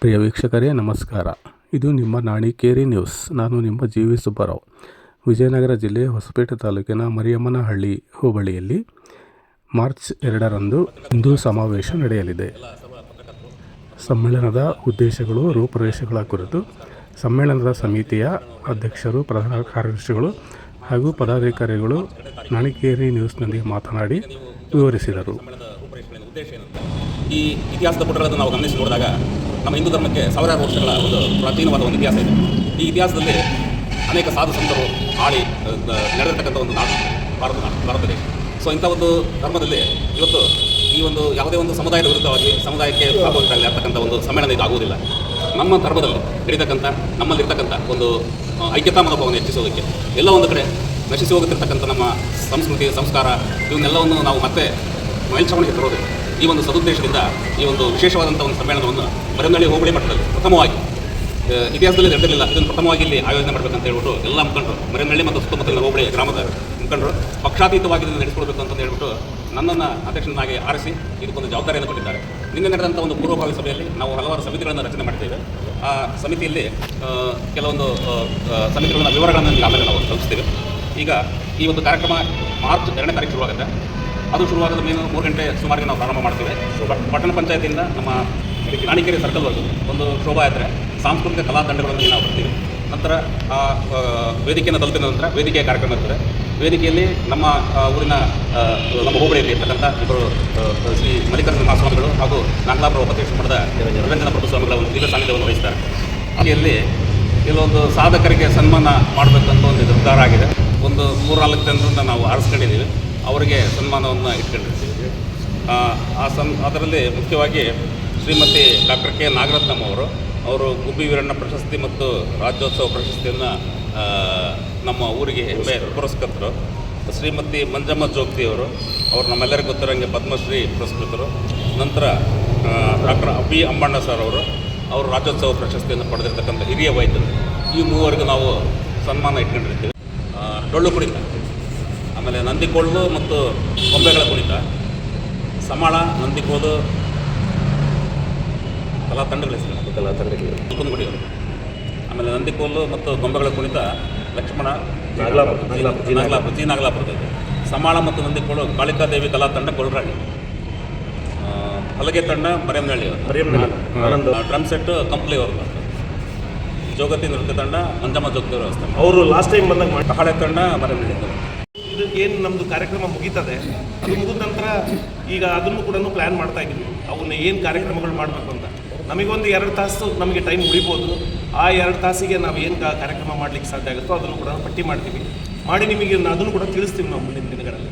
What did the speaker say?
ಪ್ರಿಯ ವೀಕ್ಷಕರೇ ನಮಸ್ಕಾರ. ಇದು ನಿಮ್ಮ ನಾಣಿಕೇರಿ ನ್ಯೂಸ್. ನಾನು ನಿಮ್ಮ ಜಿ.ವಿ. ಸುಬ್ಬರಾವ್. ವಿಜಯನಗರ ಜಿಲ್ಲೆ ಹೊಸಪೇಟೆ ತಾಲೂಕಿನ ಮರಿಯಮ್ಮನಹಳ್ಳಿ ಹೋಬಳಿಯಲ್ಲಿ ಮಾರ್ಚ್ 2ರಂದು ಹಿಂದೂ ಸಮಾವೇಶ ನಡೆಯಲಿದೆ. ಸಮ್ಮೇಳನದ ಉದ್ದೇಶಗಳು, ರೂಪುರೇಷೆಗಳ ಕುರಿತು ಸಮ್ಮೇಳನದ ಸಮಿತಿಯ ಅಧ್ಯಕ್ಷರು, ಪ್ರಧಾನ ಕಾರ್ಯದರ್ಶಿಗಳು ಹಾಗೂ ಪದಾಧಿಕಾರಿಗಳು ನಾಣಿಕೇರಿ ನ್ಯೂಸ್ನೊಂದಿಗೆ ಮಾತನಾಡಿ ವಿವರಿಸಿದರು. ಈ ಇತಿಹಾಸದ ಪುಟಗಳನ್ನು ನಾವು ಗಮನಿಸಿ ನೋಡಿದಾಗ ನಮ್ಮ ಹಿಂದೂ ಧರ್ಮಕ್ಕೆ ಸಾವಿರಾರು ವರ್ಷಗಳ ಒಂದು ಪ್ರಾಚೀನವಾದ ಒಂದು ಇತಿಹಾಸ ಇದೆ. ಈ ಇತಿಹಾಸದಲ್ಲಿ ಅನೇಕ ಸಾಧು ಸಂತರು ಆಳಿ ನಡೆದಿರ್ತಕ್ಕಂಥ ಒಂದು ನಾಡು ಭಾರತ ದೇಶ. ಸೊ ಇಂಥ ಒಂದು ಧರ್ಮದಲ್ಲಿ ಇವತ್ತು ಈ ಒಂದು ಯಾವುದೇ ಒಂದು ಸಮುದಾಯದ ವಿರುದ್ಧವಾಗಿ ಸಮುದಾಯಕ್ಕೆ ಭಾಗವಹಿಸಲಿ ಆಗ್ತಕ್ಕಂಥ ಒಂದು ಸಮ್ಮೇಳನ ಇದು ಆಗುವುದಿಲ್ಲ. ನಮ್ಮ ಧರ್ಮದಲ್ಲಿ ನಡೀತಕ್ಕಂಥ ನಮ್ಮಲ್ಲಿರ್ತಕ್ಕಂಥ ಒಂದು ಐಕ್ಯತಾ ಮನೋಭಾವವನ್ನು ಹೆಚ್ಚಿಸೋದಕ್ಕೆ ಎಲ್ಲ ಒಂದು ಕಡೆ ನಶಿಸಿ ಹೋಗುತ್ತಿರ್ತಕ್ಕಂಥ ನಮ್ಮ ಸಂಸ್ಕೃತಿ, ಸಂಸ್ಕಾರ ಇವನ್ನೆಲ್ಲವನ್ನು ನಾವು ಮತ್ತೆ ಮೇಲ್ಛಾವಣಿಗೆ ತರೋದು ಈ ಒಂದು ಸದುದ್ದೇಶದಿಂದ ಈ ಒಂದು ವಿಶೇಷವಾದಂಥ ಒಂದು ಸಮ್ಮೇಳನವನ್ನು ಮರಿಯಮ್ಮನಹಳ್ಳಿ ಹೋಬಳಿ ಮಟ್ಟದಲ್ಲಿ ಪ್ರಥಮವಾಗಿ ಇತಿಹಾಸದಲ್ಲಿ ನಡೆದಿರಲಿಲ್ಲ. ಇದನ್ನು ಪ್ರಥಮವಾಗಿ ಇಲ್ಲಿ ಆಯೋಜನೆ ಮಾಡಬೇಕಂತ ಹೇಳ್ಬಿಟ್ಟು ಎಲ್ಲ ಮುಖಂಡರು, ಮರಿಯಮ್ಮನಹಳ್ಳಿ ಮತ್ತು ಸುತ್ತಮುತ್ತಲಿನ ಹೋಬಳಿ ಗ್ರಾಮದ ಮುಖಂಡರು ಪಕ್ಷಾತೀತವಾಗಿ ಇದನ್ನು ನಡೆಸಿಕೊಡ್ಬೇಕು ಅಂತ ಹೇಳ್ಬಿಟ್ಟು ನನ್ನನ್ನು ಅಧ್ಯಕ್ಷನಾಗಿ ಆರಿಸಿ ಇದಕ್ಕೊಂದು ಜವಾಬ್ದಾರಿಯನ್ನು ಕೊಟ್ಟಿದ್ದಾರೆ. ನಿನ್ನೆ ನಡೆದಂಥ ಒಂದು ಪೂರ್ವಭಾವಿ ಸಭೆಯಲ್ಲಿ ನಾವು ಹಲವಾರು ಸಮಿತಿಗಳನ್ನು ರಚನೆ ಮಾಡ್ತೇವೆ. ಆ ಸಮಿತಿಯಲ್ಲಿ ಕೆಲವೊಂದು ಸಮಿತಿಗಳ ವಿವರಗಳನ್ನು ಆಮೇಲೆ ನಾವು ತಲುಪಿಸ್ತೇವೆ. ಈಗ ಈ ಒಂದು ಕಾರ್ಯಕ್ರಮ ಮಾರ್ಚ್ 2ನೇ ತಾರೀಕು ಶುರುವಾಗುತ್ತೆ. ಅದು ಶುರುವಾಗದ ಮೇನು 3 ಗಂಟೆ ಸುಮಾರಿಗೆ ನಾವು ಪ್ರಾರಂಭ ಮಾಡ್ತೇವೆ. ಪಟ್ಟಣ ಪಂಚಾಯತಿಯಿಂದ ನಮ್ಮ ನಾಣಿಕೇರಿ ಸರ್ಕಲ್ವರೆಗೂ ಒಂದು ಶೋಭಾಯಾತ್ರೆ, ಸಾಂಸ್ಕೃತಿಕ ಕಲಾ ತಂಡಗಳನ್ನು ನಾವು ಬರ್ತೀವಿ. ನಂತರ ಆ ವೇದಿಕೆಯನ್ನು ತಲುಪಿದ ನಂತರ ವೇದಿಕೆಯ ಕಾರ್ಯಕ್ರಮ ಇರ್ತದೆ. ವೇದಿಕೆಯಲ್ಲಿ ನಮ್ಮ ಊರಿನ ನಮ್ಮ ಹೋಬಳಿಯಲ್ಲಿ ಇರ್ತಕ್ಕಂಥ ಇಬ್ಬರು ಶ್ರೀ ಮಲ್ಲಿಕಾರ್ಜುನ ಮಹಾಸ್ವಾಮಿಗಳು ಹಾಗೂ ನಾಗಲಾಪುರ ಉಪದೇಶ ಮಠದ ನಿರಂಜನ ಪ್ರಭು ಸ್ವಾಮಿಗಳ ಒಂದು ದಿವ್ಯ ಸಾನ್ನಿಧ್ಯವನ್ನು ವಹಿಸ್ತಾರೆ. ಹಾಗೆಯಲ್ಲಿ ಕೆಲವೊಂದು ಸಾಧಕರಿಗೆ ಸನ್ಮಾನ ಮಾಡಬೇಕಂತ ಒಂದು ನಿರ್ಧಾರ ಆಗಿದೆ. ಒಂದು 3-4 ಜನರನ್ನು ನಾವು ಆರಿಸ್ಕೊಂಡಿದ್ದೀವಿ. ಅವರಿಗೆ ಸನ್ಮಾನವನ್ನು ಇಟ್ಕೊಂಡಿರ್ತೀವಿ. ಅದರಲ್ಲಿ ಮುಖ್ಯವಾಗಿ ಶ್ರೀಮತಿ ಡಾಕ್ಟರ್ ಕೆ ನಾಗರತ್ನಮ್ಮ ಅವರು ಗುಬ್ಬಿ ವೀರಣ್ಣ ಪ್ರಶಸ್ತಿ ಮತ್ತು ರಾಜ್ಯೋತ್ಸವ ಪ್ರಶಸ್ತಿಯನ್ನು ನಮ್ಮ ಊರಿಗೆ ಹೆಮ್ಮೆ ಪುರಸ್ಕೃತರು. ಶ್ರೀಮತಿ ಮಂಜಮ್ಮ ಜೋಗ್ತಿಯವರು ನಮ್ಮೆಲ್ಲರಿಗೂ ಗೊತ್ತಿರೋಂಗೆ ಪದ್ಮಶ್ರೀ ಪುರಸ್ಕೃತರು. ನಂತರ ಡಾಕ್ಟರ್ ಅಬ್ಬಿ ಅಮ್ಮಣ್ಣ ಸರ್ ಅವರು ರಾಜ್ಯೋತ್ಸವ ಪ್ರಶಸ್ತಿಯನ್ನು ಪಡೆದಿರ್ತಕ್ಕಂಥ ಹಿರಿಯ ವೈದ್ಯರು. ಈ ಮೂವರಿಗೂ ನಾವು ಸನ್ಮಾನ ಇಟ್ಕೊಂಡಿರ್ತೀವಿ. ಡೊಳ್ಳು ಕುಣಿತ, ಆಮೇಲೆ ನಂದಿಕೋಲು ಮತ್ತು ಗೊಂಬೆಗಳ ಕುಣಿತ, ಸಮಾಳ, ನಂದಿಕೋಲು ಕಲಾ ತಂಡಗಳು ಮುಕುಂದಗುಡಿಯವರು. ಆಮೇಲೆ ನಂದಿಕೋಲು ಮತ್ತು ಗೊಂಬೆಗಳ ಕುಣಿತ ಲಕ್ಷ್ಮಣ ನಾಗಲಾಪುರದಲ್ಲಿ. ಸಮಾಳ ಮತ್ತು ನಂದಿಕೋಲು ಕಾಳಿಕಾದೇವಿ ಕಲಾ ತಂಡ ಗೊಲ್ರಾಣಿ. ಹಲಗೆ ತಂಡ ಮರಿಯಮ್ಮನಹಳ್ಳಿ. ಡ್ರಮ್ ಸೆಟ್ ಕಂಪ್ಲಿ ಅವರು. ಜೋಗತಿ ನೃತ್ಯ ತಂಡ ಮಂಜಮ್ಮ ಜೋಗತಿಯವರು ವ್ಯವಸ್ಥೆ. ಅವರು ಲಾಸ್ಟ್ ಟೈಮ್ ಬಂದಾಗ ಹಳೆ ತಂಡ ಮರಿಯಮ್ಮನಹಳ್ಳಿ. ಇದು ಏನು ನಮ್ಮದು ಕಾರ್ಯಕ್ರಮ ಮುಗೀತದೆ, ಅದು ಮುಗಿದ ನಂತರ ಈಗ ಅದನ್ನು ಕೂಡ ಪ್ಲ್ಯಾನ್ ಮಾಡ್ತಾ ಇದ್ದೀವಿ. ಅವನ್ನ ಏನು ಕಾರ್ಯಕ್ರಮಗಳು ಮಾಡಬೇಕು ಅಂತ. ನಮಗೊಂದು 2 ತಾಸು ನಮಗೆ ಟೈಮ್ ಉಳಿಬೋದು. ಆ 2 ತಾಸಿಗೆ ನಾವು ಏನು ಕಾರ್ಯಕ್ರಮ ಮಾಡಲಿಕ್ಕೆ ಸಾಧ್ಯ ಆಗುತ್ತೋ ಅದನ್ನು ಕೂಡ ಪಟ್ಟಿ ಮಾಡ್ತೀವಿ. ಮಾಡಿ ನಿಮಗೆ ಅದನ್ನು ಕೂಡ ತಿಳಿಸ್ತೀವಿ ನಾವು ಮುಂದಿನ ದಿನಗಳಲ್ಲಿ.